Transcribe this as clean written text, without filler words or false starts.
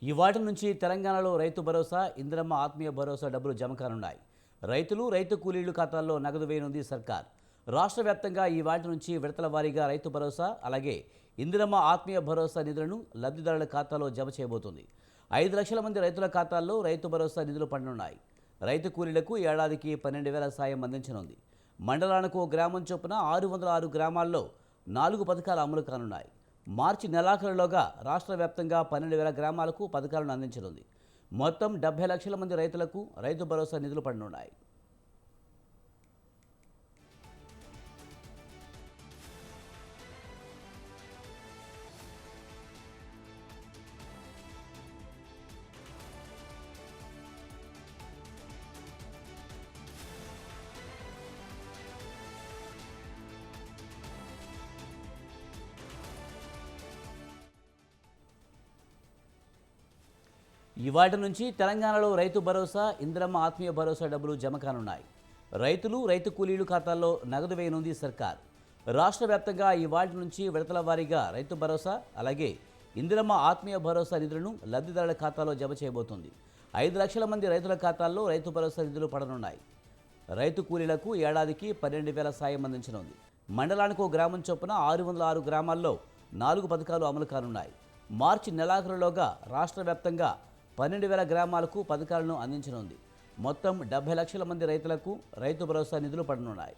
ఈ వాటి నుంచి తెలంగాణలో రైతు భరోసా, ఇందిరమ్మ ఆత్మీయ భరోసా డబ్బులు జమ కానున్నాయి. రైతులు, రైతు కూలీలు ఖాతాల్లో నగదు వేయనుంది సర్కార్. రాష్ట్ర వ్యాప్తంగా ఈ వాటి నుంచి విడతల వారీగా రైతు భరోసా, అలాగే ఇందిరమ్మ ఆత్మీయ భరోసా నిధులను లబ్ధిదారుల ఖాతాలో జమ చేయబోతుంది. 5 లక్షల మంది రైతుల ఖాతాల్లో రైతు భరోసా నిధులు పడనున్నాయి. రైతు కూలీలకు ఏడాదికి 12,000 సాయం అందించనుంది. మండలానికి ఓ గ్రామం చొప్పున 606 గ్రామాల్లో 4 పథకాలు అమలు కానున్నాయి. మార్చి నెలాఖరులోగా రాష్ట్ర వ్యాప్తంగా 12,000 గ్రామాలకు పథకాలను అందించనుంది. మొత్తం 70 లక్షల మంది రైతులకు రైతు భరోసా నిధులు పడనున్నాయి. ఈ వాటి నుంచి తెలంగాణలో రైతు భరోసా, ఇందిరమ్మ ఆత్మీయ భరోసా డబ్బులు జమ కానున్నాయి. రైతులు, రైతు కూలీలు ఖాతాల్లో నగదు వేయనుంది సర్కార్. రాష్ట్ర వ్యాప్తంగా ఈ వాటి నుంచి విడతల వారీగా రైతు భరోసా, అలాగే ఇందిరమ్మ ఆత్మీయ భరోసా నిధులను లబ్ధిదారుల ఖాతాలో జమ చేయబోతుంది. 5 లక్షల మంది రైతుల ఖాతాల్లో రైతు భరోసా నిధులు పడనున్నాయి. రైతు కూలీలకు ఏడాదికి 12,000 సాయం అందించనుంది. మండలానికి ఓ గ్రామం చొప్పున 606 గ్రామాల్లో 4 పథకాలు అమలు కానున్నాయి. మార్చి నెలాఖరులోగా రాష్ట్ర వ్యాప్తంగా 12,000 గ్రామాలకు పథకాలను అందించనుంది. మొత్తం 70 లక్షల మంది రైతులకు రైతు భరోసా నిధులు పడనున్నాయి.